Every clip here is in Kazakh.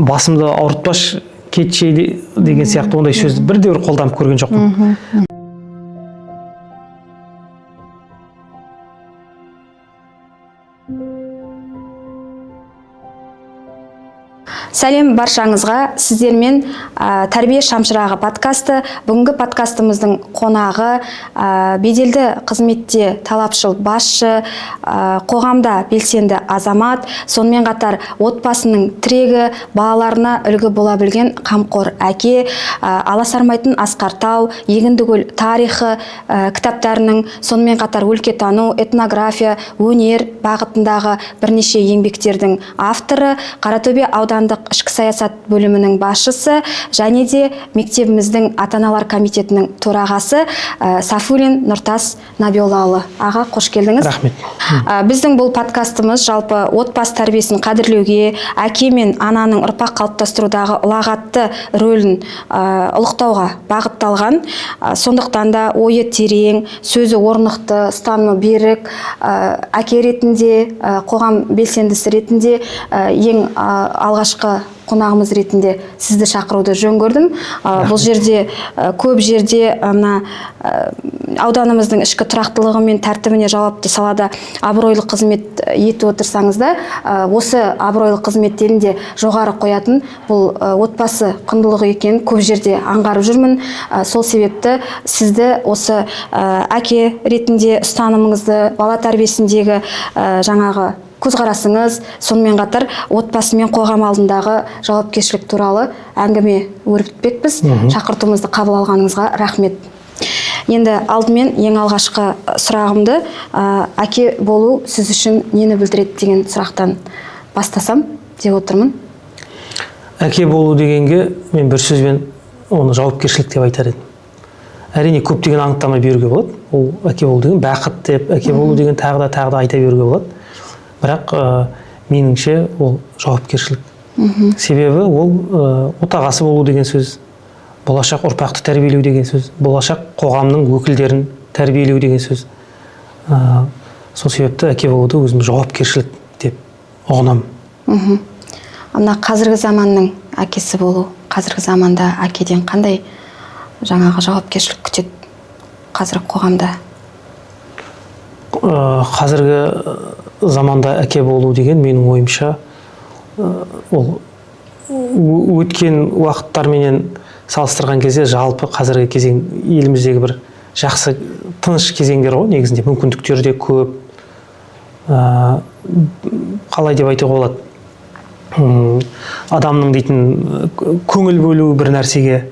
басымды ауыртпаш кетшей деген сияқты ондай сөзді бірде бір қолданып көрген жоқпын. Сәлем баршаңызға, сіздермен тәрбие шамшырағы подкасты. Бүгінгі подкастымыздың қонағы беделді қызметте талапшыл басшы, қоғамда белсенді азамат, сонымен қатар отбасының тірегі, балаларына үлгі бола білген қамқор әке, аласармайтын Асқар тау, Егіндікөл тарихы кітаптарының, сонымен қатар өлкетану, этнография, өнер бағытындағы бірнеше еңбектердің авторы, Қаратөбе аудандық ішкі саясат бөлімінің басшысы және де мектебіміздің ата-аналар комитетінің төрағасы Сафулин Нұртас Набиоллаұлы. Аға, қош келдіңіз. Рахмет. Біздің бұл подкастымыз жалпы отбасы тәрбиесін қадірлеуге, әке мен ананың ұрпақ қалыптастырудағы ұлағатты рөлін ұлықтауға бағытталған. Сондықтан да ойы терең, сөзі орнықты, ұстанымы берік, әке ретінде, қоғам белсендісі ретінде ең алғашқы қонағымыз ретінде сізді шақыруды жөн көрдім. Бұл жерде көп жерде ауданымыздың ішкі тұрақтылығы мен тәртібіне жауапты салада абыройлы қызмет етіп отырсаңыз да, осы абыройлы қызметтерін де жоғары қоятын бұл отбасы құндылығы екенін көп жерде аңғарып жүрмін. Сол себепті сізді осы әке ретінде ұстанымыңызды, бала тәрбиесіндегі жаңағы көзқарасыңыз, сонымен қатар отбасы мен қоғам алдындағы жауапкершілік туралы әңгіме өрбітпекпіз. Шақыртуымызды қабыл алғаныңызға рахмет. Енді алдымен ең алғашқы сұрағымды әке болу сіз үшін нені білдіреді деген сұрақтан бастасам деп отырмын. Әке болу дегенге мен бір сөзбен оны жауапкершілік деп айтар едім. Әрине көптеген анықтама беруге болады. Ол әке болу деген бақыт деп, әке болу деген тағы да айта беруге болады. Бірақ меніңше ол жауапкершілік. Себебі ол отағасы болу деген сөз, болашақ ұрпақты тәрбиелеу деген сөз, болашақ қоғамның өкілдерін тәрбиелеу деген сөз. Сол себепті әке болуды өзім жауапкершілік деп ұғынамын. Ана қазіргі заманның әкесі болу, қазіргі заманда әкеден қандай жаңағы жауапкершілік күтеді қазіргі қоғамда? Қазіргі заманда әке болу деген менің ойымша ол өткен уақыттарменен салыстырған кезде жалпы қазіргі кезең еліміздегі бір жақсы тыныш кезеңдер ғой, негізінде мүмкіндіктері де көп. Қалай деп айтуға болады? Адамның дейтін көңіл бөлу бір нәрсеге,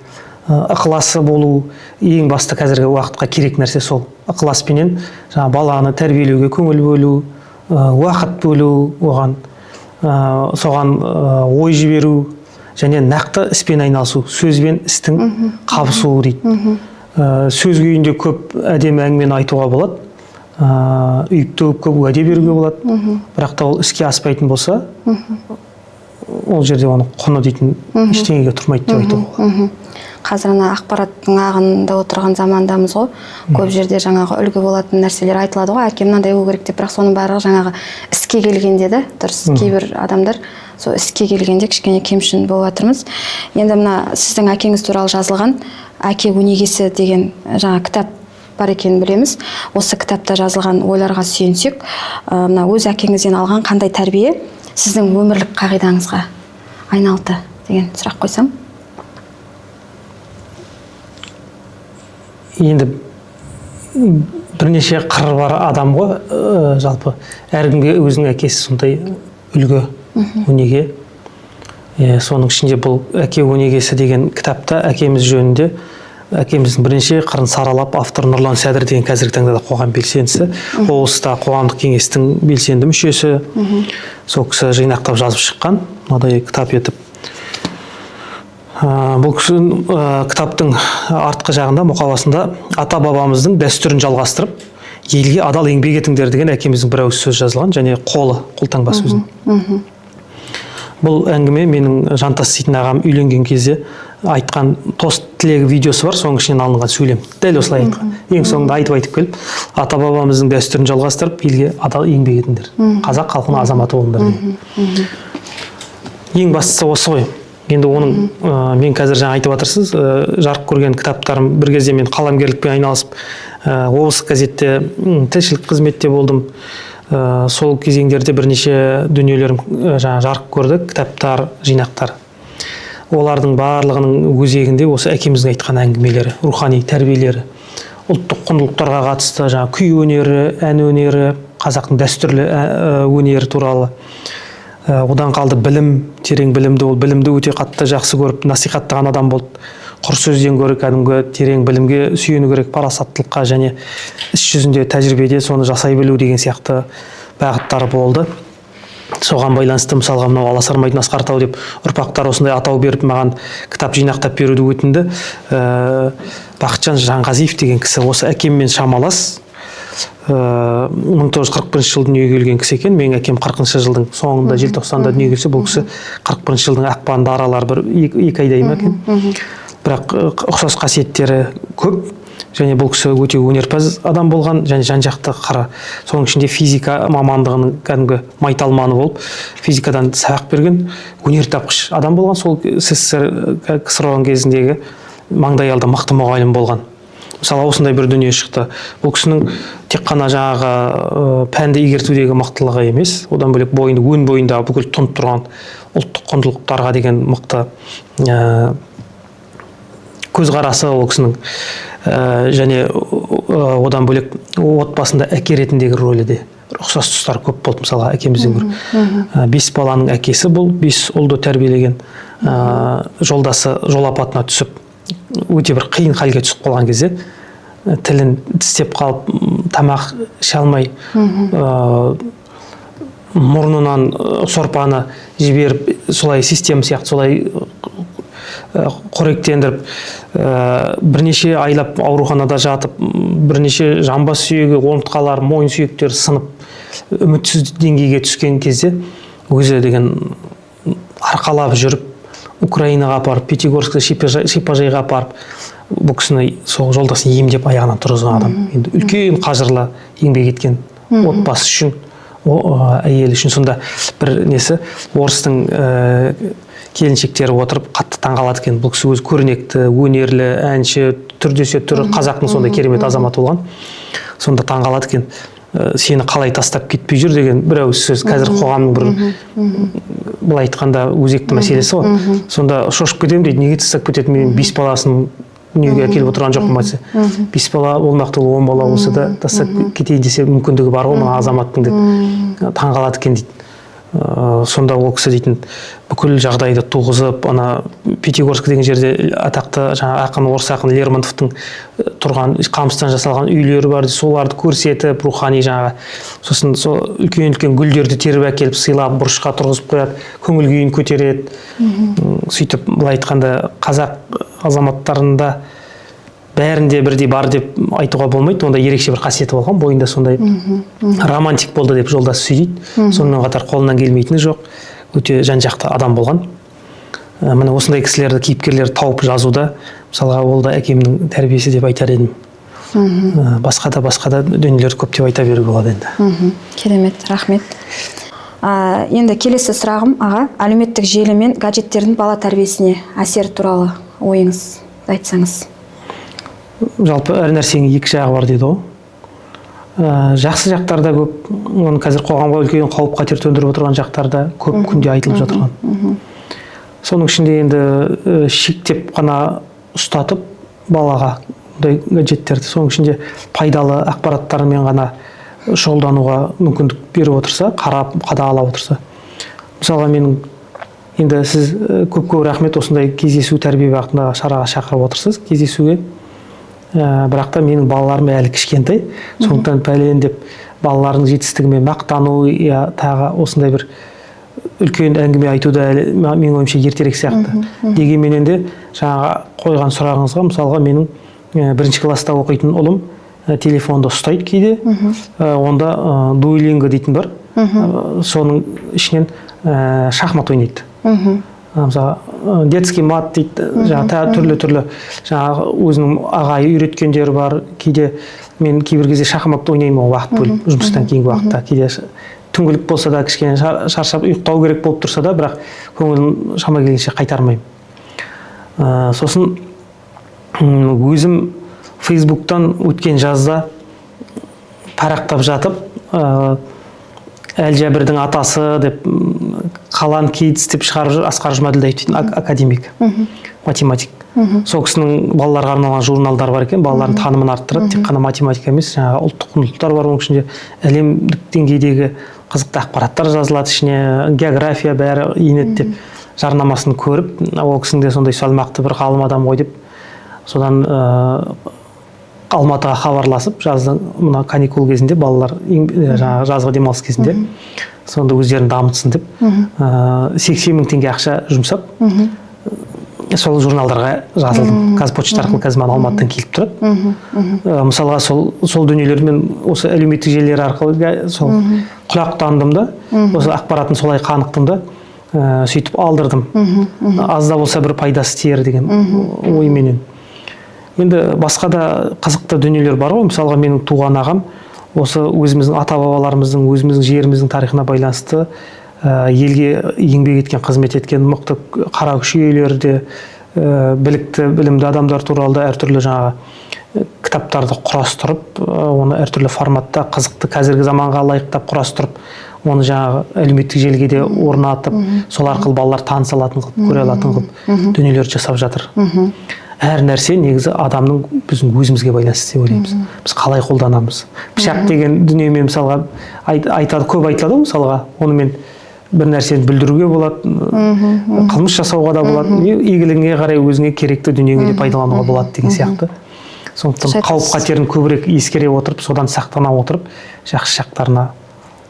ықыласы болу ең басты қазіргі уақытқа керек нәрсе сол. Ықыласпенен баланы тәрбиелеуге көңіл бөлу, уақыт бөлу, оған соған ой жіберу және нақты іспен айналысу, сөзбен істің қабысуы дейді. Сөз күйінде көп әдемі әңгімені айтуға болады, үйіп төгіп көп уәде беруге болады, бірақ та ол іске аспайтын болса, ол жерде оның құны дейтін ештеңеге тұрмайды деп айтуға болады. Қазір ақпараттың ағында отырған замандамыз ғой. Көп жерде жаңағы үлгі болатын нәрселер айтылады ғой. Әке мынандай болу керек деп, бірақ соның барлығы жаңағы іске келгенде де дұрыс. Кейбір адамдар сол іске келгенде кішкене кемшін болып жатырмыз. Енді мына сіздің әкеңіз туралы жазылған «Әке өнегесі» деген жаңа кітап бар екенін білеміз. Осы кітапта жазылған ойларға сүйенсек, мына өз әкеңізден алған қандай тәрбие сіздің өмірлік қағидаңызға айналды деген сұрақ қойсам? Енді бірнеше қыры бар адам ғой, жалпы әркімге өзінің әкесі сондай үлгі, өнеге. Соның ішінде бұл «Әке өнегесі» деген кітапта әкеміз жөнінде, әкеміздің бірнеше қырын саралап, автор Нұрлан Сәдір деген қазіргі таңда қоғам белсендісі, облыста қоғамдық кеңестің белсенді мүшесі, сол кісі жинақтап жазып шыққан, мынадай кітап етіп. Бұл кітаптың артқы жағында мұқабасында ата бабамыздың дәстүрін жалғастырып, елге адал еңбек етіңдер деген әкеміздің бір ауыз сөз жазылған, және қолтаңба сөзін. Бұл әңгіме менің жантас дейтін ағам үйленген кезде айтқан тост тілегі видеосы бар, соның ішінен алынған сөйлем. Дәл осылай айтқан. Ең соңында айтып келіп, ата бабамыздың дәстүрін жалғастырып, елге адал еңбек етіңдер. Қазақ халқының азаматы болыңдар деген. Ең бастысы осы ғой. Енді оның мен қазір жаңа айтып жатырсыз, жарық көрген кітаптарым, бір кезде мен қаламгерлікпен айналысып, облыстық газетте тілшілік қызметте болдым. Сол кезеңдерде бірнеше дүниелерім жаңа жарық көрді, кітаптар, жинақтар. Олардың барлығының өзегінде осы әкеміздің айтқан әңгімелері, рухани тәрбиелері, ұлттық құндылықтарға қатысты жаңа күй өнері, ән өнері, қазақтың дәстүрлі өнері туралы. Одан қалды білім, терең білімді, ол білімді өте қатты жақсы көріп насихаттаған адам болды. Құр сөзден гөрі кәдімгі терең білімге сүйену керек, парасаттылыққа және іс жүзінде тәжірибеде соны жасай білу деген сияқты бағыттары болды. Соған байланысты мысалға мынау аласармайтын асқар тау деп ұрпақтар осындай атау беріп маған кітап жинақтап беруді өтінді. Бақытжан Жанғазиев деген кісі осы әкеммен шамалас. 1941 жылы дүниеге келген кісі екен. Менің әкем 40 жылдың соңында желтоқсанда дүниеге келсе, бұл кісі 41 жылдың ақпанында аралары бір 2 айдай ма екен. Бірақ ұқсас қасиеттері көп. Және бұл кісі өте өнерпаз адам болған, және жан-жақты қара. Соның ішінде физика мамандығының кәдімгі майталманы болып, физикадан сабақ берген өнертапқыш адам болған. Сол КСР кезіндегі маңдайалды мықты мұғалім болған. Мысалы, осындай бір дүние шықты. Бұл кісінің тек қана жаңағы пәнді игертудегі мықтылығы емес, одан бөлек бойында, өн бойында бүкіл тұнып тұрған ұлттық құндылықтарға деген мықты көзқарасы ол кісінің. Және одан бөлек отбасында әке ретіндегі рөлі де ұқсас тұстар көп болды. Мысалға, әкемізден гөрі 5 баланың әкесі бұл, 5 ұлды тәрбиелеген, жолдасы жол апатына түсіп, өте бір қиын халге түсіп қалған кезде тілін тістеп қалып, тамақ іше алмай, мұрнынан сорпаны жіберіп, солай система сияқты солай қоректендіріп, бірнеше айлап ауруханада жатып, бірнеше жамбас сүйегі, омыртқалар, мойын сүйектері сынып, үмітсіз деңгейге түскен кезде өзі деген арқалап жүріп, Украинаға апарып, Пятигорскте шипажайға апарып, бұл кісіні сол жолдасын емдеп аяғынан тұрғызған адам. Енді үлкен қажырлы еңбек еткен отбасы үшін, әйел үшін. Сонда бір несі, орыстың келіншектері отырып қатты таңғалады екен. Бұл кісі өзі көрнекті, өнерлі, әнші, түрдесе түрі қазақтың сондай керемет азаматы болған. Сонда таңғалады екен. Сені қалай тастап кетпей жүр деген бір ауыз сөз. Қазір қоғамның бір былай айтқанда өзекті мәселесі ғой. Сонда шошып кетемін дейді, неге тастап кетеді? Мен 5 баласын дүниеге әкеліп отырған жоқпын айтса. 5 бала болмақты, 10 бала болса да тастап кетейін десе мүмкіндігі бар ғой мына азаматтың деп таңғалады екен дейді. Сонда ол кісі дейтін бүкіл жағдайды туғызып, ана Пятигорск деген жерде атақты жаңа ақын, орыс ақын Лермонтовтың тұрған қамыстан жасалған үйлері бар, соларды көрсетіп, рухани жаңа, сосын сол үлкен-үлкен гүлдерді теріп әкеліп сыйлап, бұрышқа тұрғызып қояды, көңіл күйін көтереді. Сөйтіп, былай айтқанда, қазақ азаматтарында бәрінде бірдей бар деп айтуға болмайды, онда ерекше бір қасиеті болған, бойында сондай романтик болды деп жолдасы сөйлейді. Сонымен қатар қолынан келмейтіні жоқ, өте жан-жақты адам болған. Міне осындай кісілерді, кейіпкерлерді тауып жазуда, мысалға, ол да әкемнің тәрбиесі деп айтар едім. Басқа да дүниелерді көп деп айта беруге болады енді. Керемет, рахмет. Енді келесі сұрағым, аға, әлеуметтік желі мен гаджеттердің бала тәрбиесіне әсері туралы ойыңыз айтсаңыз. Жалпы әр нәрсенің екі жағы бар дейді ғой. Жақсы жақтарда көп, оны қазір қоғамға үлкен қауіп қатер төндіріп отырған жақтарда көп күнде айтылып жатырған. Соның ішінде енді шектеп қана ұстатып балаға гаджеттерді, соның ішінде пайдалы ақпараттармен ғана шұғылдануға мүмкіндік беріп отырса, қарап, қадағалап отырса. Мысалға, менің енді сіз көп рахмет осындай кездесу тәрбие бағытында шараға шақырып отырсыз, кездесуге. Бірақ та менің балаларым әлі кішкентай, сондықтан пәлен деп балалардың жетістігімен мақтану, тағы осындай бір үлкен әңгіме айтуда менің ойымша ертерек сияқты. Дегенменен де жаңа қойған сұрағыңызға, мысалға, менің 1-ші класста оқитын ұлым телефонды ұстайды кейде, онда дуэлинго дейтін бар, соның ішінен шахмат ойнайды. Мысалы, детский мат дейді, түрлі өзінің ағайы үйреткендері бар. Кейде мен кейбір кезде шахмат ойнаймын уақыт бөліп, жұмыстан кейінгі уақытта. Кейде түңгілік болса да кішкене шаршап ұйықтау керек болып тұрса да, бірақ көңілін шама келгенше қайтармаймын. Сосын өзім Фейсбуктан өткен жазда парақтап жатып, Әлжәбірдің атасы деп Қалан Kids деп шығарып жүр Асқар Жұмаділдаев дейтін академик, математик. Сол кісінің балаларға арналған журналдар бар екен, балалардың танымын арттырады. Тек қана математика емес, жаңағы ұлттық құндылықтар бар, оның ішінде әлемдік деңгейдегі қызықты ақпараттар жазылады, ішіне география бәрі енеді деп жарнамасын көріп, ол кісінің де сондай салмақты бір ғалым адам ғой деп, содан Алматыға хабарласып, жаздың мына каникул кезінде балалар жазғы демалыс кезінде сонда өздерін дамытсын деп 80 000 теңге ақша жұмсап сол журналдарға жазылдым. Қазпочта арқылы қазір маған Алматыдан келіп тұрады. Мысалға сол дүниелерді мен осы әлеуметтік желілер арқылы сол құлақтандым да, осы ақпаратын солай қанықтым да, сөйтіп алдырдым. Аз да болса бір пайдасы тиер деген ойменен. Енді басқа да қызықты дүниелер бар ғой. Мысалға менің туған ағам осы өзіміздің ата-бабаларымыздың, өзіміздің жеріміздің тарихына байланысты елге еңбек еткен, қызмет еткен мықты қара күш иелері, білікті, білімді адамдар туралы да әртүрлі жаңағы кітаптарды құрастырып, оны әртүрлі форматта қызықты қазіргі заманға лайықтап құрастырып, оны жаңағы әлеуметтік желіге де орнатып, сол арқылы балалар таныса алатын қылып, көре алатын қылып дүниелер жасап жатыр. Әр нәрсе негізі адамның біздің өзімізге байланысты деп ойлаймыз. Біз қалай қолданамыз. Пышақ деген дүниемен мысалға айтады, көп айтылады, мысалға онымен бір нәрсені бүлдіруге болады, қылмыс жасауға да болады, игілігіңе қарай өзіңе керекті дүниеге де пайдалануға болады деген сияқты. Сондықтан қауіп қатерін көбірек ескере отырып, содан сақтана отырып, жақсы жақтарына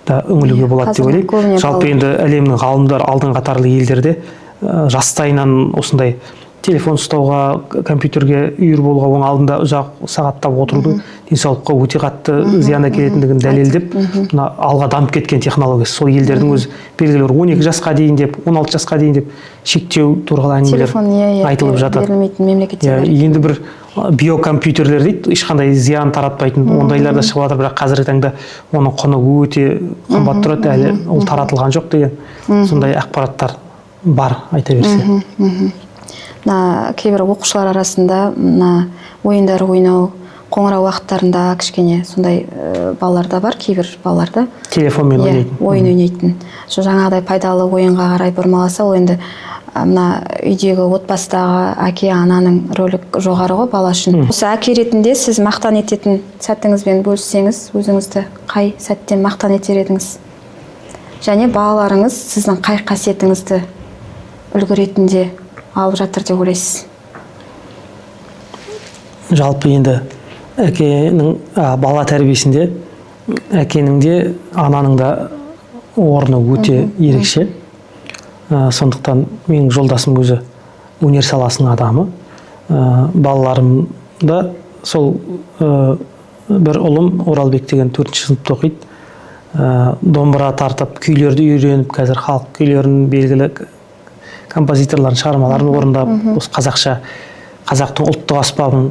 да үңілуге болады деп ойлаймын. Жалпы енді әлемнің ғалымдар алдын қатарлы елдерде жастайынан осындай телефон ұстауға, компьютерге үйір болуға, оның алдында ұзақ сағаттап отыруды денсаулыққа өте қатты зиян әкелетіндігін дәлелдеп, алға дамып кеткен технологиясы. Сол елдердің өз белгілері 12 жасқа дейін деп, 16 жасқа дейін деп шектеу туралы әңгімелер айтылып жатады. Енді бір биокомпьютерлер дейді, ешқандай зиян таратпайтын, ондайлар да шығып жатыр, бірақ қазіргі таңда оның құны өте қымбат тұрады, әлі ол таратылған жоқ деген сондай ақпараттар бар, айта берсе. Кейбір оқушылар арасында ойындар ойнау, қоңырау уақыттарында кішкене сондай балалар да бар, кейбір балаларда телефонмен ойнайтын. Ойын ойнайтын. Жаңағыдай пайдалы ойынға қарай бұрмаласа, ол енді мына үйдегі отбасыдағы әке ананың рөлі жоғары ғой бала үшін. Осы әке ретінде сіз мақтан ететін сәтіңізбен бөліссеңіз, өзіңізді қай сәттен мақтан етер едіңіз? Және балаларыңыз сіздің қай қасиетіңізді үлгі ретінде алып жатыр деп ойлайсыз? Жалпы енді әкенің бала тәрбиесінде әкенің де ананың да орны өте ерекше. Сондықтан менің жолдасым өзі өнер саласының адамы. Балаларым да сол бір ұлым Оралбек деген 4-ші сыныпта оқиды. Домбыра тартып, күйлерді үйреніп, қазір халық күйлерін белгілі композиторлардың шығармаларын орындап, осы қазақтың ұлттық аспабын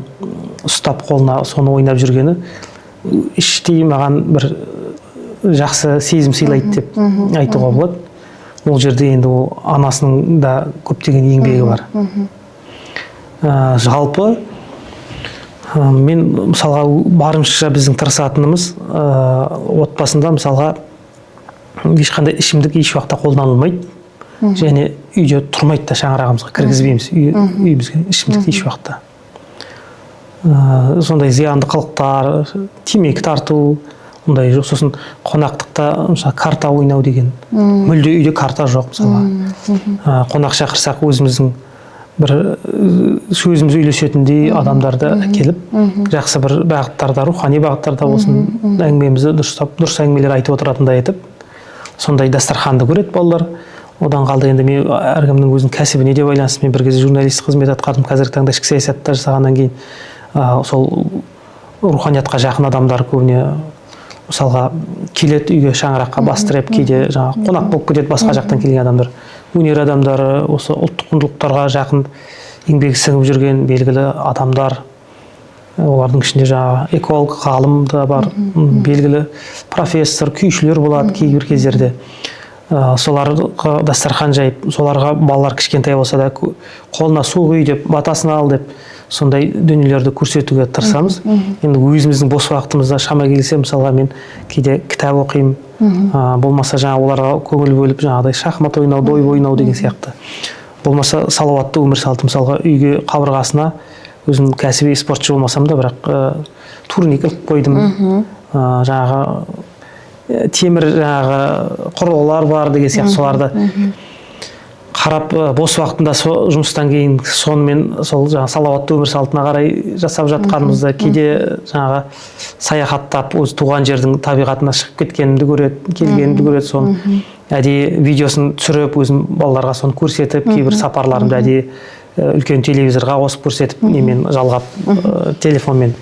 ұстап қолына соны ойнап жүргені іштей маған бір жақсы сезім сыйлайды деп айтуға болады. Ол жерде енді анасының да көптеген еңбегі бар. Жалпы мен мысалға барынша біздің тырысатынымыз отбасында мысалға ешқандай ішімдік еш уақытта қолданылмайды. Және үйде тұрмайды да, шаңырағымызға кіргізбейміз үйімізге ішімдікті еш уақытта. Сондай зиянды қылықтар, темекі тарту, ондай жоқ. Сосын қонақтықта карта ойнау деген, мүлде үйде карта жоқ мысалға. Қонақ шақырсақ өзіміздің бір сөзіміз үйлесетіндей адамдарды келіп, жақсы бір бағыттарда, рухани бағыттарда болсын, әңгімемізді дұрыс әңгімелер айтып отыратындай етіп, сондай дастарханды көреді балалар. Одан қалды енді мен әркімнің өзінің кәсібіне де байланысты, мен бір кезде журналист қызмет атқардым, қазіргі таңда ішкі саясатта жасағаннан кейін сол руханиятқа жақын адамдар көбіне мысалға келеді үйге шаңыраққа бас тіреп, кейде жаңағы қонақ болып кетеді басқа жақтан келген адамдар, өнер адамдары, осы ұлттық құндылықтарға жақын еңбек сіңіп жүрген белгілі адамдар, Олардың ішінде жаңағы эколог, ғалым да бар, белгілі профессор, күйшілер болады кейбір кездерде. Соларға дастархан жайып, соларға балалар кішкентай болса да қолына су құй деп, батасын ал деп, сондай дүниелерді көрсетуге тырысамыз. Енді өзіміздің бос уақытымызда шама келсе, мысалға мен кейде кітап оқимын, болмаса жаңа оларға көңіл бөліп жаңағыдай шахмат ойнау, дойбы ойнау деген сияқты. Болмаса салауатты өмір салты, мысалға үйге қабырғасына өзім кәсіби спортшы болмасам да, бірақ турник іліп қойдым. Жаңағы темір жаңағы құрылғылар бар деген сияқты, соларды қарап бос уақытында жұмыстан кейін сонымен сол жаңағы салауатты өмір салтына қарай жасап жатқанымызда, кейде жаңағы саяхаттап өз туған жердің табиғатына шығып кеткенімді көреді, келгенімді көреді, соны әдейі видеосын түсіріп, өзім балаларға соны көрсетіп, кейбір сапарларымды әдейі үлкен телевизорға қосып көрсетіп, немен жалғап телефонмен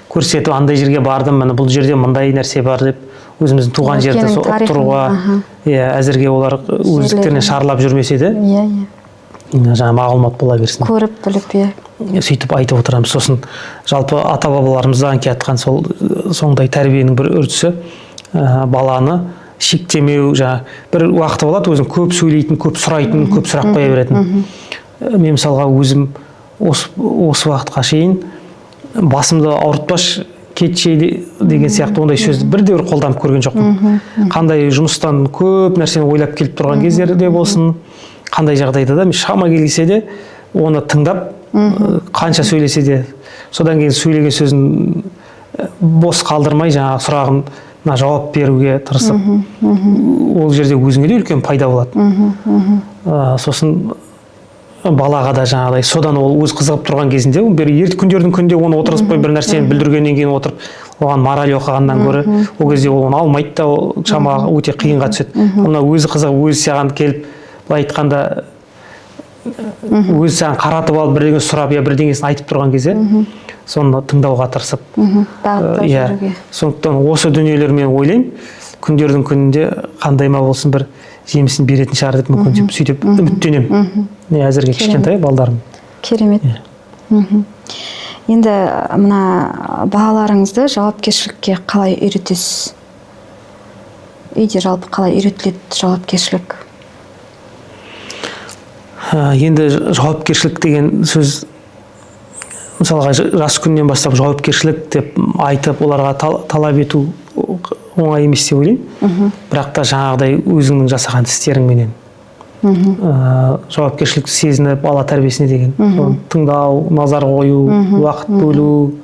көрсетіп, андай жерге бардым, міне бұл жерде мындай нәрсе бар деп, өзіміздің туған жерді тұруға, әзірге олар өздіктеріне шарлап жүрмесе де, жаңа мағлұмат бола берсін. Көріп, біліп, сөйтіп айтып отырамыз. Сосын жалпы ата-бабаларымыздан келатқан сол сондай тәрбиенің бір үрдісі, баланы шектемеу, бір уақыты болады, өзің көп сөйлейтін, көп сұрайтын, көп сұрақ қоя беретін. Мен мысалға өзім осы уақытқа шейін басымды ауыртпаш кетші деген сияқты ондай сөзді бірде бір қолданып көрген жоқпын. Қандай жұмыстан көп нәрсені ойлап келіп тұрған кездерде болсын, қандай жағдайда да мен шама келсе де оны тыңдап, қанша сөйлесе де, содан кейін сөйлеген сөзін бос қалдырмай, жаңағы сұрағына жауап беруге тырысып, ол жерде өзіңе де үлкен пайда болады. Сосын балаға да жаңағыдай, содан ол өз қызығып тұрған кезінде, ерте күндердің күнде оны отырғызып қойып бір нәрсені білдіргеннен кейін отырып, оған мораль оқығаннан гөрі, ол кезде оны алмайды да, шамаға өте қиынға түседі. Оны өзі қызығып, өзі саған келіп, былай айтқанда, өзі саған қаратып алып, бірдеңе сұрап, бірдеңесін айтып тұрған кезде, соны тыңдауға тырысып. Сондықтан осы дүниелер мен ойлаймын, күндердің күнінде қандай ма болсын бір жемісін беретін шығар деп мүмкін сөйтіп үміттенемін. Әзірге кішкентай балдарым. Керемет. Енді мына балаларыңызды жауапкершілікке қалай үйретесіз? Үйде жалпы қалай үйретіледі жауапкершілік? Енді жауапкершілік деген сөз, мысалға жас күннен бастап жауапкершілік деп айтып, оларға талап ету оңай емес деп ойлаймын. Бірақ та жаңағыдай өзіңнің жасаған істеріңменен жауапкершілікті сезініп, бала тәрбиесіне деген тыңдау, назар қою, уақыт бөлу,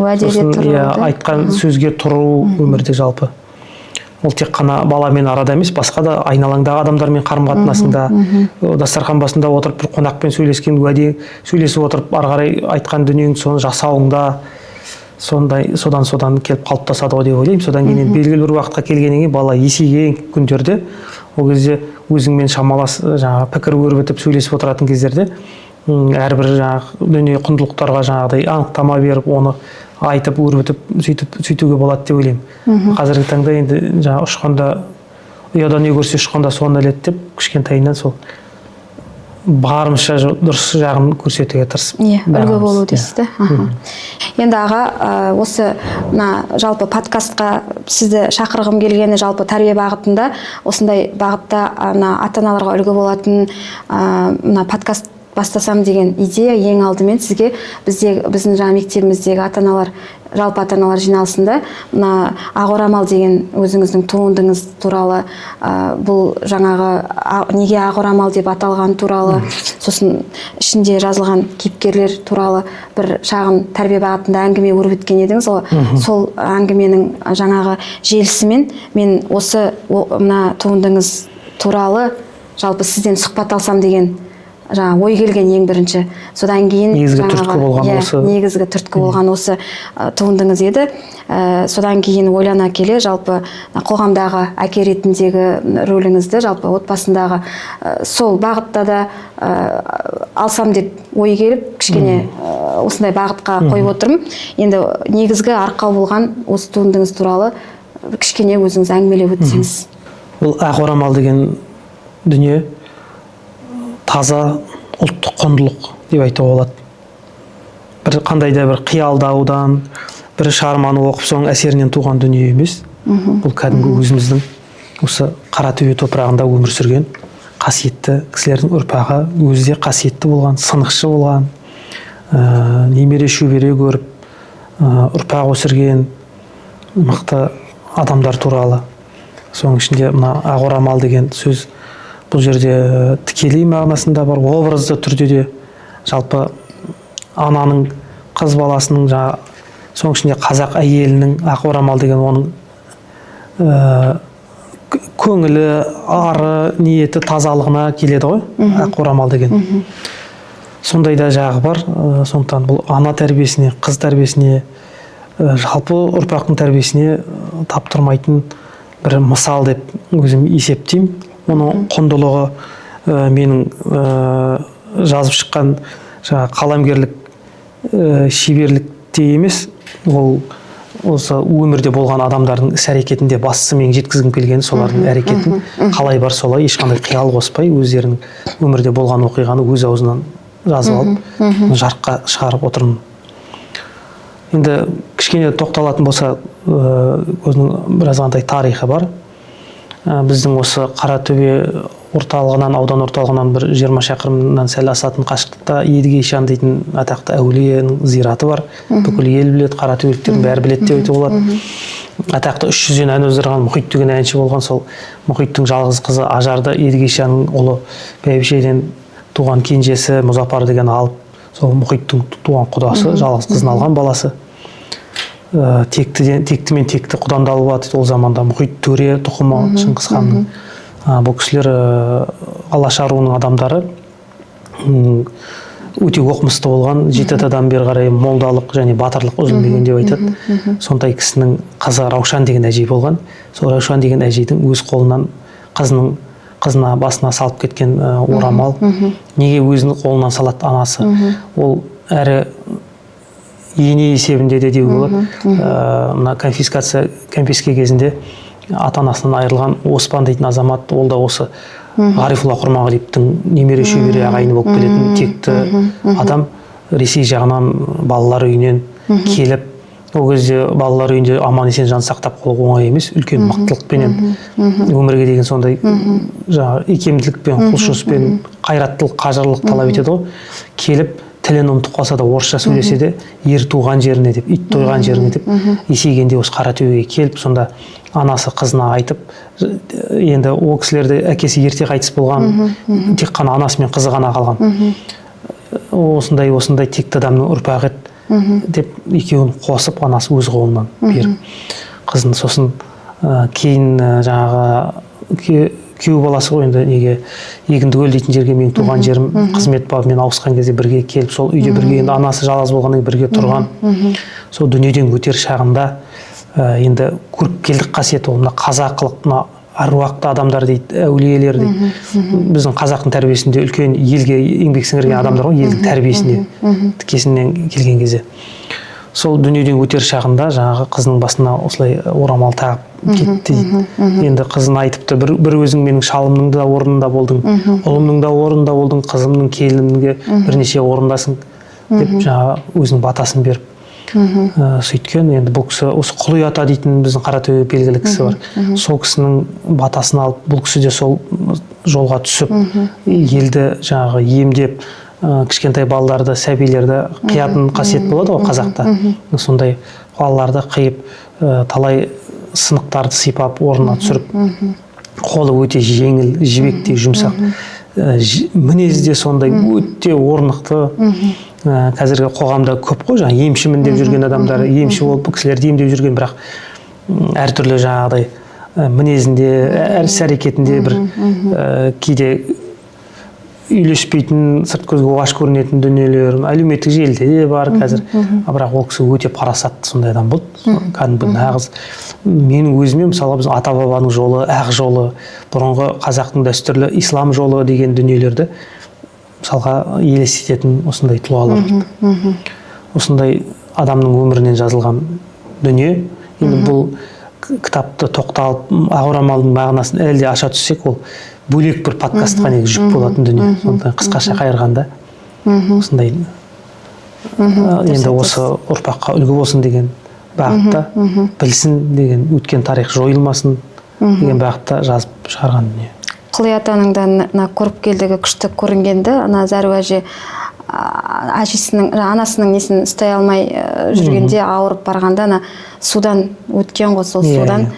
айтқан сөзге тұру өмірде жалпы. Ол тек қана баламен арада емес, басқа да айналаңдағы адамдармен қарым-қатынасында, дастархан басында отырып, бір қонақпен сөйлескен, уәде сөйлесіп отырып, ары қарай айтқан дүниең соны жасауыңда, содан келіп қалыптасады деп ойлаймын. Содан кейін белгілі бір уақытқа келгеннен кейін бала есейген күндерде, ол кезде өзіңмен шамалас жаңағы пікір өрбітіп сөйлесіп отыратын кездерде, әрбір жаңағы дүние құндылықтарға жаңағыдай анықтама беріп, оны айтып өрбітіп сөйтуге болады деп ойлаймын. Қазіргі таңда енді жаңағы ұшқанда, ұяда не көрсе ұшқанда соны іледі деп, кішкентайынан сол барымша дұрыс жағын көрсетуге тырысып. Үлгі болу дейсіз. Енді аға, осы жалпы подкастқа сізді шақырғым келгені жалпы тәрбие бағытында, осындай бағытта ата-аналарға үлгі болатын подкаст бастасам деген идея ең алдымен сізге біздің жаңа мектебіміздегі ата-аналар, жалпы ата-аналар жиналысында ақ орамал деген өзіңіздің туындыңыз туралы, бұл жаңағы неге ақ орамал деп аталған туралы, сосын ішінде жазылған кейіпкерлер туралы бір шағын тәрбие бағытында әңгіме өрбіткен едіңіз. Сол әңгіменің жаңағы желісімен мен осы мына туындыңыз туралы жалпы сізден сұхбат алсам деген ой келген ең бірінші. Содан кейін негізгі түрткі болған осы туындыңыз еді. Содан кейін ойлана келе жалпы қоғамдағы әке ретіндегі рөліңізді, жалпы отбасындағы сол бағытта да алсам деп ой келіп, кішкене осындай бағытқа қойып отырмын. Енді негізгі арқау болған осы туындыңыз туралы кішкене өзіңіз әңгімелеп өтсеңіз. Бұл ақ орамал деген дүние таза ұлттық құндылық деп айтуға болады. бір қандай да бір қиялдаудан, бір шығарманы оқып соның әсерінен туған дүние емес. Бұл кәдімгі өзіміздің осы Қаратөбе топырағында өмір сүрген қасиетті кісілердің ұрпағы, өзі де қасиетті болған, сынықшы болған, немере шөбере көріп, ұрпақ өсірген мықты адамдар туралы. Соның ішінде мына ақ орамал деген сөз бұл жерде тікелей мағынасында бар, образды түрде де жалпы ананың, қыз баласының, соның ішінде қазақ әйелінің ақ орамал деген оның көңілі, ары, ниеті, тазалығына келеді ғой, ақ орамал деген. Сондай да жағы бар. Сондықтан бұл ана тәрбиесіне, қыз тәрбиесіне, жалпы ұрпақтың тәрбиесіне таптырмайтын бір мысал деп өзім есептеймін. Оның құндылығы менің жазып шыққан қаламгерлік шеберлікте емес, ол осы өмірде болған адамдардың іс-әрекетінде бастысы мен жеткізгім келгені солардың әрекетін қалай бар солай, ешқандай қиял қоспай, өздерінің өмірде болған оқиғаны өз аузынан жазып алып жарыққа шығарып отырмын. Енді кішкене тоқталатын болса, өзінің біразғандай тарихы бар. Біздің осы Қаратөбе орталығынан, аудан орталығынан бір 20 шақырымнан сәл асатын қашықтықта Едіге Ишан дейтін атақты әулиенің зираты бар. Бүкіл ел біледі, қаратөбеліктердің бәрі біледі деп айтуға болады. Атақты 300-ден ән өздірген Мұхит деген әнші болған, сол Мұхиттың жалғыз қызы Ажарды Едіге Ишанның ұлы Бәйбішеден туған кенжесі Мұзапар деген алып, сол Мұхиттың туған құдасы, жалғыз қызын алған баласы. Текті мен текті құданды алып аты, ол заманда Мұхит төре тұқымы Шыңғыс ханның. Бұл кісілер Алаша руының адамдары, өте оқымысты болған, 7 атадан бері қарай молдалық және батырлық үзілмеген деп айтады. Сондай кісінің қызы Раушан деген әжей болған. Сол Раушан деген әжейдің өз қолынан қызына басына салып кеткен орамал. Неге өзінің қолынан салады анасы? Ол әрі ене есебінде де деуге болады. Мына конфискация кезінде ата-анасынан айырылған Оспан дейтін азамат, ол да осы Ғарифолла Құрманғалиевтің немере шөбере ағайыны болып келетін текті адам, Ресей жағынан балалар үйінен келіп, ол кезде балалар үйінде аман есен жан сақтап қалу оңай емес, үлкен мықтылықпенен өмірге деген сондай икемділікпен, құлшыныспен, қайраттылық, қажырлық талап етеді ғой. Келіп тілін ұмытып қалса да орысша сөйлесе де, ер туған жеріне деп, ит тойған жеріне деп, есейгенде осы Қаратөбеге келіп, сонда анасы қызына айтып, енді ол кісілерде әкесі ерте қайтыс болған, тек қана анасы мен қызы ғана қалған. Осындай текті адамның ұрпағы еді деп екеуін қосып, анасы өз қолынан беріп қызын. Сосын кейін жаңағы күйеу баласы ғой, енді неге Егіндікөл дейтін жерге менің туған жерім қызмет бабымен ауысқан кезде бірге келіп, сол үйде бірге, енді анасы жалғыз болғаннан бірге тұрған. Сол дүниеден өтер шағында енді көріп келдік қасиеті, ол мына қазақылық, мына аруақты адамдар дейді, әулиелер дейді. Біздің қазақтың тәрбиесінде үлкен елге еңбек сіңірген адамдар ғой, елдің тәрбиесіне тікесінен келген кезде. Сол дүниеден өтер шағында жаңағы қызының басына осылай орамал тағып кетті дейді. Енді қызын айтыпты, бір өзің менің шалымның да орнында болдың, ұлымның да орнында болдың, қызымның, келінімге бірнеше орындасың деп жаңағы өзінің батасын беріп сөйткен. Енді бұл кісі осы Құлый ата дейтін біздің Қаратөбе белгілі кісі бар. Сол кісінің батасын алып, бұл кісі де сол жолға түсіп, елді жаңағы емдеп, кішкентай балаларды, сәбилерді қиятын қасиет болады ғой қазақта. Сондай балаларды қиып, талай сынықтарды сипап, орнына түсіріп, қолы өте жеңіл, жібектей жұмсақ. Мінезде сондай өте орнықты. Қазіргі қоғамда көп қой, жаңа емшімін деп жүрген адамдар, емші болып кісілерді емдеп жүрген, бірақ әртүрлі жаңағыдай мінезінде, іс-әрекетінде бір кейде үйлеспейтін, сырт көзге оғаш көрінетін дүниелер, әлеуметтік желіде де бар қазір. Бірақ ол кісі өте парасатты сондай адам болды. Кәдімгі нағыз менің өзіме, мысалы біздің ата-бабаның жолы, ақ жолы, бұрынғы қазақтың дәстүрлі ислам жолы деген дүниелерді мысалға елестететін осындай тұлғалар. Осындай адамның өмірінен жазылған дүние. Енді бұл кітапты тоқталып, ақ орамалдың мағынасын әлде аша түссек, ол бөлек бір подкастқа жүк болатын дүние. Сондықтан қысқаша қайырғанда осындай енді осы ұрпаққа үлгі болсын деген бағытта, білсін деген, өткен тарих жойылмасын деген бағытта жазып шығарған дүние. Құлия атаның да мына көріпкелдігі күшті көрінгенді, ана Зәру әже әжесінің, анасының несін ұстай алмай жүргенде, ауырып барғанда ана судан өткен ғой, сол судан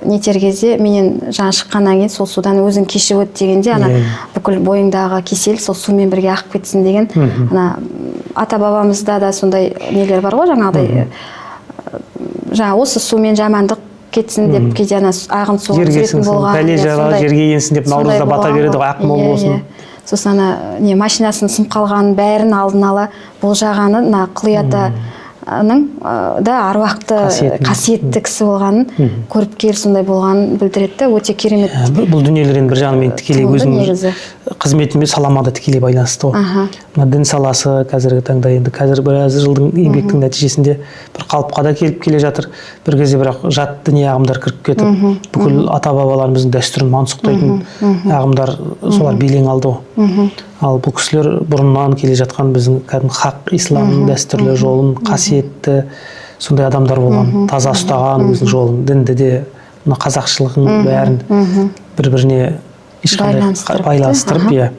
нетер кезде менен жаңа шыққаннан кейін сол судан өзің кешіп өт дегенде, ана бүкіл бойыңдағы кесел сол сумен бірге ағып кетсін деген. Ана ата бабамызда да сондай нелер бар ғой, жаңағыдай жаңа осы сумен жамандық кетсін деп, кейде ана ағын суға түсетін болған. Бәле жара жерге енсін деп Наурызда бата береді ғой, ақмол болсын. Сосын ана не машинасын сынып қалғанын бәрін алдын ала болжағаны, мына Құлия атаның да аруақты қасиетті кісі болғанын, көріпкел сондай болғанын білдіреді. Өте керемет. Бұл дүниелер енді бір жағымен тікелей өзінің қызметімен салама да тікелей байланысты ғой. Дін саласы қазіргі таңда енді қазір біраз жылдың еңбектің нәтижесінде бір қалыпқа да келіп келе жатыр. Bir кезде бірақ жат діни ағымдар кіріп кетіп, бүкіл ата бабаларымыздың дәстүрін мансұқтайтын ағымдар солар белең алды ғой. Ал бұл кісілер бұрыннан келе жатқан біздің кәдімгі хақ исламның дәстүрлі жолын, қасиетті сондай адамдар болған, таза ұстаған өзінің жолын, дінді де, мына қазақшылығын бәрін бір-біріне ешқандай байланыстырып,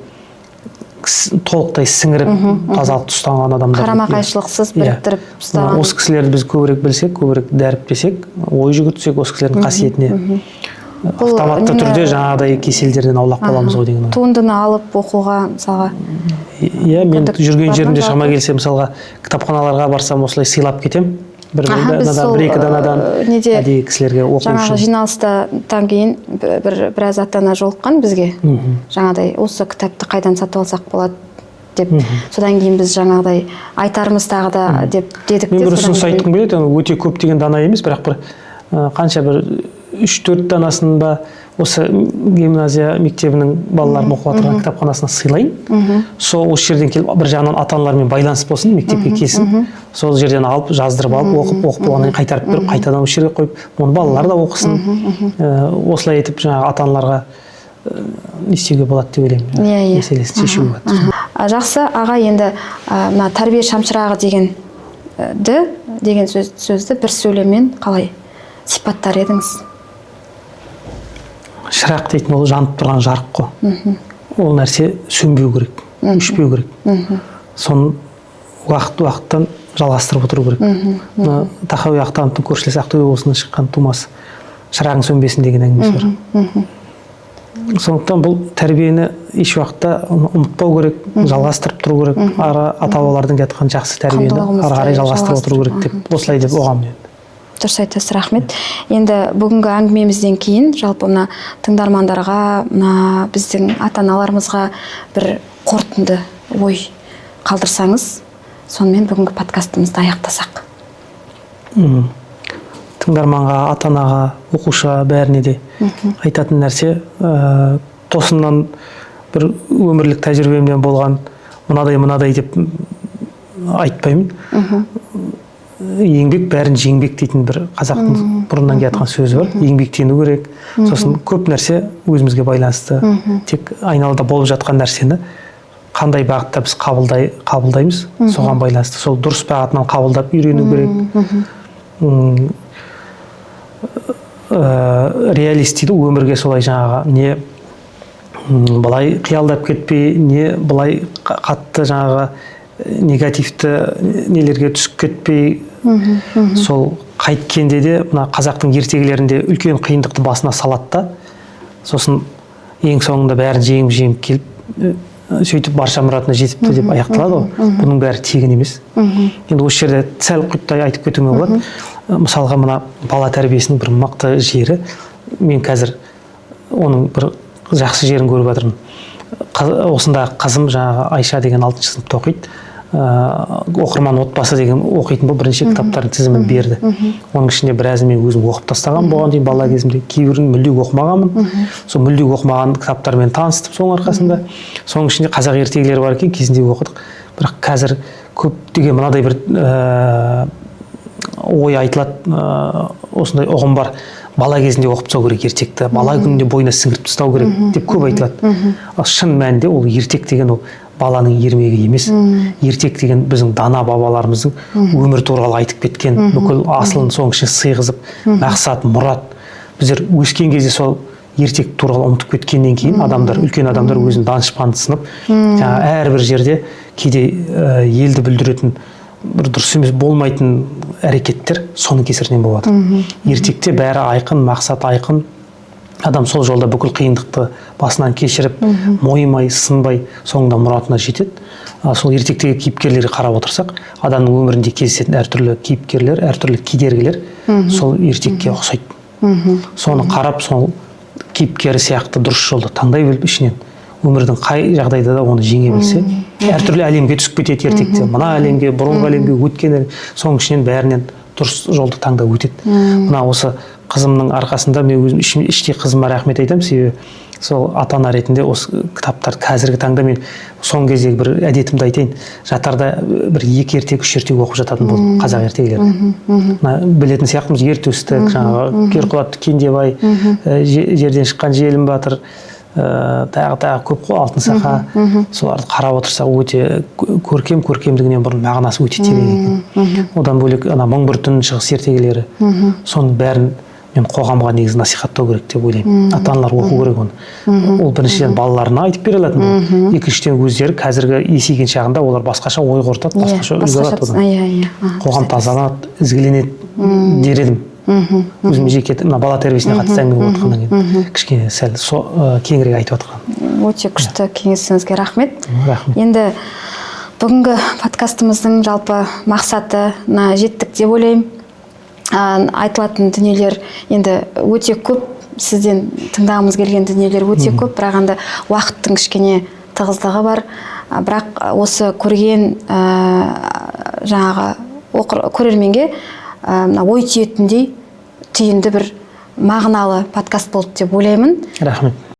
толықтай сіңіріп, тазалықты ұстанған адамдар. Қарама-қайшылықсыз біріктіріп ұстаған. Осы кісілерді біз көбірек білсек, көбірек дәріптесек, ой жүгіртсек осы кісілердің қасиетіне, автоматты түрде жаңағыдай кеселдерден аулақ боламыз ғой деген. Туындыны алып оқуға, мысалға. Иә, мен жүрген жерімде шама келсе, мысалға кітапханаларға барсам, осылай сыйлап кетем. Бір-екі данадан әдейі кісілерге оқу үшін. Жаңағы жиналыстан кейін біраз ата-ана жолыққан бізге. Жаңағыдай осы кітапты қайдан сатып алсақ болады деп. Содан кейін біз жаңағыдай айтарымыз тағы да деп дедік. Мен бір ұсыныс айтқым келеді, өте көп деген дана емес, бірақ бір қанша бір 3-4 данасын ба осы гимназия мектебінің балаларын оқып отырған кітапханасына сыйлайын. Сол осы жерден келіп бір жағынан ата-аналармен байланыс болсын, мектепке келсін. Сол жерден алып, жаздырып алып, оқып болғаннан кейін қайтарып беріп, қайтадан осы жерге қойып, оны балалар да оқысын. Осылай етіп жаңағы ата-аналарға не істеуге болады деп ойлаймын. Мәселесін шешуге болады. Жақсы, аға, енді мына тәрбие шамшырағы деген сөзді бір сөйлеммен қалай сипаттар едіңіз? Шырақ дейтін ол жанып тұрған жарық қой. Ол нәрсе сөнбеу керек, өшпеу керек. Соны уақыт-уақыттан жалғастырып отыру керек. Тахауи Ахтановтың көршілес Ақтөбе облысынан шыққан тумасы шырағың сөнбесін деген әңгімесі бар. Сондықтан бұл тәрбиені еш уақытта ұмытпау керек, жалғастырып тұру керек. Ата-бабалардың кеткен жақсы тәрбиені ары қарай жалғастырып отыру керек деп, осылай деп оғам. Дұрыс айтасыз, рахмет. Енді бүгінгі әңгімемізден кейін жалпы мына тыңдармандарға, мына біздің ата-аналарымызға бір қорытынды ой қалдырсаңыз, сонымен бүгінгі подкастымызды аяқтасақ. Тыңдарманға, ата-анаға, оқушыға, бәріне де айтатын нәрсе, тосыннан бір өмірлік тәжірибемден болған мынадай деп айтпаймын. Еңбек бәрін жеңбек дейтін бір қазақтың бұрыннан келатқан сөзі бар. Еңбектену керек. Сосын көп нәрсе өзімізге байланысты. Тек айналада болып жатқан нәрсені қандай бағытта біз қабылдаймыз, соған байланысты. Сол дұрыс бағытынан қабылдап үйрену керек. Реалист дейді, өмірге солай жаңағы не былай қиялдап кетпей, не былай қатты жаңағы негативті нелерге түсіп кетпей, сол қайткенде де мына қазақтың ертегілерінде үлкен қиындықты басына салады да, сосын ең соңында бәрін жеңіп келіп, сөйтіп барша мұратына жетіпті деп аяқталады ғой. Бұның бәрі тегін емес. Енді осы жерде сәл құйттай айтып кетуіме болады. Мысалға мына бала тәрбиесінің бір мықты жері, мен қазір оның бір жақсы жерін көріп жатырмын. Осында қызым жаңағы Айша деген 6-шы сыныпта оқиды. Оқырман отбасы деген оқитын бұл бірінші кітаптардың тізімін берді. Оның ішінде біразын мен өзім оқып тастаған болған дейін бала кезімде, кейбірін мүлде оқымағанмын. Сол мүлде оқымаған кітаптармен таныстым соның арқасында. Соның ішінде қазақ ертегілері бар екен, кезінде оқыдық. Бірақ қазір көптеген мынадай бір ой айтылады, осындай ұғым бар. Бала кезінде оқып тастау керек ертекті, бала күнінде бойына сіңіріп тастау керек деп көп айтылады. Ал шын мәнінде ол ертек деген ол баланың ермегі емес. Ертек деген біздің дана бабаларымыздың өмір туралы айтып кеткен, бүкіл асылын соның ішіне сыйғызып, мақсат, мұрат. Біздер өскен кезде сол ертек туралы ұмытып кеткеннен кейін адамдар, үлкен адамдар өзінің данышпандысынып, әрбір жерде кейде елді бүлдіретін бір дұрыс емес болмайтын әрекеттер соның кесірінен болады. Ертекте бәрі айқын, мақсат айқын. Адам сол жолда бүкіл қиындықты басынан кешіріп, мойымай, сынбай, соңында мұратына жетеді. Сол ертектегі кейіпкерлерге қарап отырсақ, адамның өмірінде кездесетін әртүрлі кейіпкерлер, әртүрлі кедергілер сол ертекке ұқсайды. Соны қарап, сол кейіпкері сияқты дұрыс жолды таңдай біліп ішінен өмірдің қай жағдайда да оны жеңе білсе, әртүрлі әлемге түсіп кетеді ертекте. Мына әлемге, бұрынғы әлемге, өткен соның ішінен бәрінен дұрыс жолды таңдап өтеді. Мына осы қызымның арқасында мен өзім іштей қызыма рахмет айтамын, себебі сол ата-ана ретінде осы кітаптар қазіргі таңда мен соңғы кездегі бір әдетімді айтайын, жатарда бір 2 ертек, 3 ертек оқып жататын болдым, қазақ ертегілерін. Білетін сияқтымыз Ертөстік, жаңағы Керқұлатты Кендебай, жерден шыққан Желім батыр, тағы көп қой, Алтын Сақа. Соларды қарап отырсақ өте көркемдігінен бұрын мағынасы өте терең екен. Одан бөлек мың бір түн, шығыс ертегілері, соның бәрін мен қоғамға негізі насихаттау керек деп ойлаймын. Ата-аналар оқу керек оны. Ол біріншіден балаларына айтып бере алатын болады. Екіншіден өздері қазіргі есейген шағында олар басқаша ой қорытады, басқаша үлгі алады одан. Қоғам тазаланады, ізгіленеді дер едім. Өзім жеке бала тәрбиесіне қатысты әңгіме болып отқаннан кейін кішкене сәл кеңірек айтып отқан. Өте күшті кеңесіңізге рахмет. Рахмет. Енді бүгінгі подкастымыздың жалпы мақсатына жеттік деп ойлаймын. Айтылатын дүниелер енді өте көп, сізден тыңдағымыз келген дүниелер өте көп, бірақ енді уақыттың кішкене тығыздығы бар. Бірақ осы көрген жаңағы көрерменге ой түйетіндей түйінді бір мағыналы подкаст болды деп ойлаймын. Рахмет.